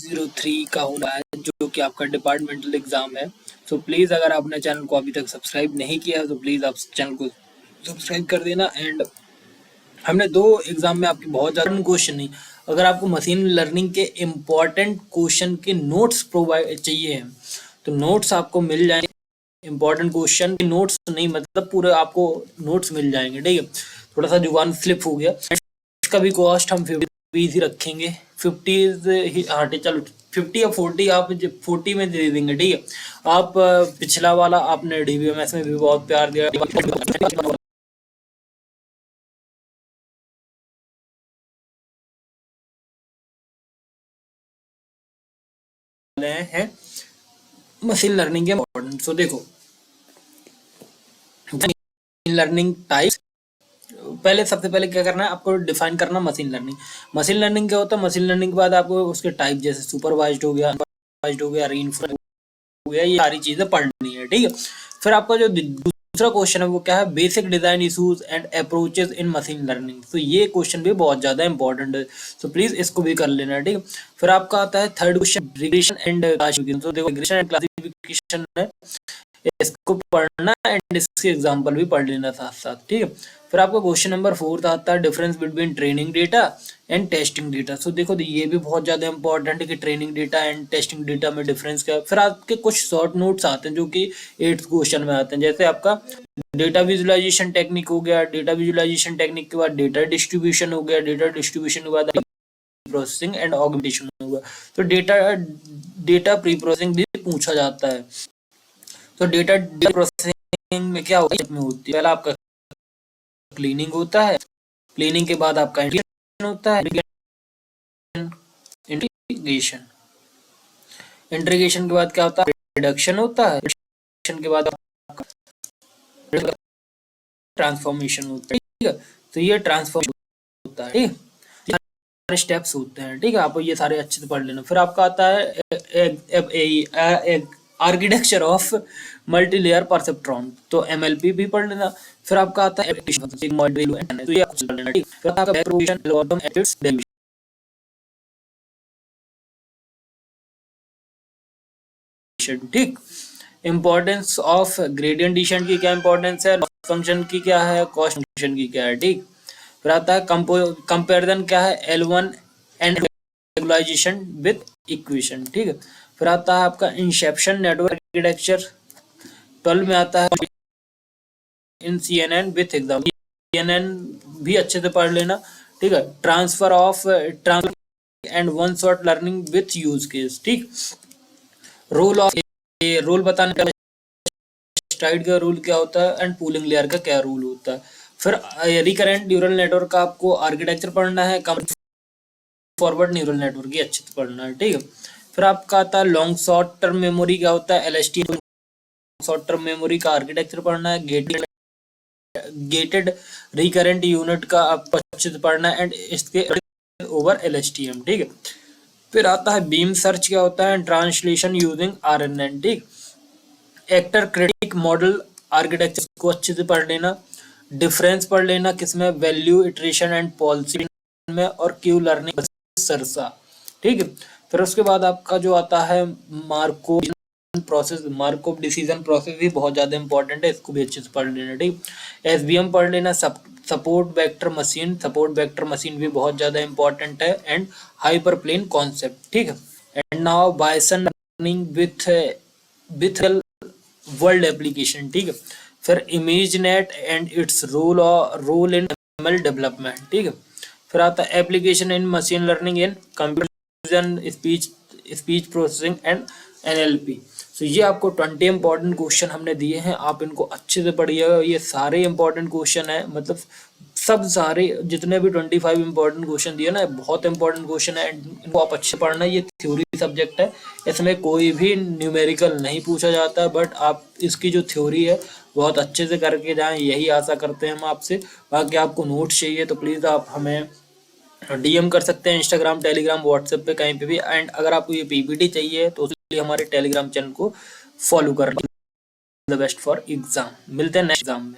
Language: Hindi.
2023 का होना है, जो कि आपका डिपार्टमेंटल एग्जाम है। तो प्लीज़ अगर आपने चैनल को अभी तक सब्सक्राइब नहीं किया है तो प्लीज़ आप चैनल को सब्सक्राइब कर देना। एंड हमने 2 एग्जाम में आपके बहुत ज़्यादा क्वेश्चन नहीं, अगर आपको मशीन लर्निंग के इम्पॉर्टेंट क्वेश्चन के नोट्स प्रोवाइड चाहिए हैं तो नोट्स आपको मिल जाएंगे। इम्पॉर्टेंट क्वेश्चन के नोट्स नहीं, मतलब पूरे आपको नोट्स मिल जाएंगे, ठीक है। थोड़ा सा जुबान स्लिप हो गया। इसका भी कॉस्ट हम 50 ही रखेंगे, 50 ही। हाँ चलो 50 या 40 आप 40 में दे देंगे, ठीक है। आप पिछला वाला आपने DBMS में भी बहुत प्यार दिया हैं मशीन लर्निंग के इम्पोर्टेंट। सो देखो मशीन लर्निंग टाइप्स, पहले सबसे पहले क्या करना है, आपको डिफाइन करना मशीन लर्निंग। मशीन लर्निंग क्या होता है? मशीन लर्निंग के बाद आपको उसके टाइप जैसे सुपरवाइज्ड हो गया, रीइंफोर्स्ड हो गया, ये सारी चीजें पढ़नी है, ठीक है। फिर आपका जो दूसरा क्वेश्चन है वो क्या है? Basic design issues and approaches in machine learning. तो ये क्वेश्चन भी बहुत ज्यादा इंपॉर्टेंट है, तो प्लीज इसको भी कर लेना, ठीक है। फिर आपका आता है third question, regression and classification. तो देखो रिग्रेशन एंड क्लासिफिकेशन है, इसको पढ़ना एंड इसके एग्जांपल भी पढ़ लेना साथ साथ, ठीक है। फिर आपका क्वेश्चन नंबर 4 आता है difference between training data and testing data. So देखो ये भी बहुत ज्यादा इंपॉर्टेंट है कि training data and testing data में डिफरेंस क्या है। फिर आपके कुछ शॉर्ट नोट्स आते हैं जो कि 8th क्वेश्चन में आते हैं, जैसे आपका डेटा विजुअलाइजेशन टेक्निक हो गया, डेटा विजुअलाइजेशन टेक्निक के बाद डेटा डिस्ट्रीब्यूशन हो गया, डेटा डिस्ट्रीब्यूशन के बाद प्रोसेसिंग एंड ऑगमेंटेशन होगा। तो डेटा प्री प्रोसेसिंग भी पूछा जाता है। तो डेटा प्रोसेसिंग में क्या होता है? पहला आपका क्लीनिंग होता है, क्लीनिंग के बाद आपका इंटीग्रेशन होता है, इंटीग्रेशन इंटीग्रेशन के बाद क्या होता है? रिडक्शन होता है, रिडक्शन के बाद आपका ट्रांसफॉर्मेशन होता है, ठीक है। तो ये ट्रांसफॉर्मेशन होता है, ठीक है। सारे स्टेप्स होते हैं, ठीक है। आप ये सारे अच्छे से पढ़ लेना। फिर आपका आता है architecture of multi layer perceptron, तो MLP भी पढ़ लेना। फिर आपका आता है तो ये आपको पढ़ लेना, ठीक। फिर आपका बैकप्रोपगेशन एल्गोरिथम एंड इट्स डेरिवेशन, ठीक। इंपॉर्टेंस ऑफ ग्रेडियंट डिसेंट की क्या इंपॉर्टेंस है, लॉस फंक्शन की क्या है, कॉस्ट फंक्शन की क्या है, ठीक। फिर आता है कंपैरिजन क्या है, L1 and regularisation with equation, ठीक है। फिर आता है आपका इंसेप्शन नेटवर्क आर्किटेक्चर, 12 में आता है इन CNN विथ एग्जाम्पल, CNN भी अच्छे से पढ़ लेना, ठीक है। Transfer and one shot learning with use case, ठीक। रोल बताने का, स्ट्राइड का रूल क्या होता है एंड पूलिंग लेयर का क्या रूल होता है। फिर रिकरेंट न्यूरल नेटवर्क का आपको आर्किटेक्चर पढ़ना है, फॉरवर्ड न्यूरल नेटवर्क की अच्छे से पढ़ना है, ठीक है। फिर आपका आता है लॉन्ग शॉर्ट टर्म मेमोरी क्या होता है, LST शॉर्ट टर्म मेमोरी का आर्किटेक्चर पढ़ना है, गेटेड रिकरेंट यूनिट का आपको अच्छे से पढ़ना है एंड इसके ओवर LSTM, ठीक है। फिर आता है बीम सर्च क्या होता है, ट्रांसलेशन यूजिंग RNN, ठीक। एक्टर क्रिटिक मॉडल आर्किटेक्चर को अच्छे से पढ़ लेना। डिफरेंस पढ़ लेना किसमें, वैल्यू इटरेशन एंड पॉलिसी में, और क्यू लर्निंग सरसा, ठीक है। फिर उसके बाद आपका जो आता है मार्कोव डिसीजन प्रोसेस भी बहुत ज्यादा इंपॉर्टेंट है, इसको भी अच्छे से पढ़ लेना, ठीक। SVM पढ़ लेना, सपोर्ट वेक्टर मशीन भी बहुत ज्यादा इंपॉर्टेंट है, एंड हाइपर प्लेन कॉन्सेप्ट, ठीक है। And now Bayesian learning with world application, ठीक है। फिर ImageNet and its role in ML development, ठीक है। फिर आता है application in machine learning in computer speech processing and NLP। तो ये आपको 20 इंपॉर्टेंट क्वेश्चन हमने दिए हैं, आप इनको अच्छे से पढ़िएगा। ये सारे इंपॉर्टेंट क्वेश्चन है, मतलब सब सारे जितने भी 25 इंपॉर्टेंट क्वेश्चन दिए ना, बहुत इंपॉर्टेंट क्वेश्चन है, इनको आप अच्छे पढ़ना। ये थ्योरी सब्जेक्ट है, इसमें कोई भी न्यूमेरिकल नहीं पूछा जाता, बट आप इसकी जो थ्योरी है बहुत अच्छे से करके जाएं, यही आशा करते हैं हम आपसे। बाकी आपको नोट्स चाहिए तो प्लीज़ आप हमें DM कर सकते हैं, इंस्टाग्राम, टेलीग्राम, व्हाट्सएप पे कहीं पे भी। एंड अगर आपको ये PPT चाहिए तो उसके लिए हमारे टेलीग्राम चैनल को फॉलो कर द बेस्ट फॉर एग्जाम। मिलते हैं नेक्स्ट एग्जाम में।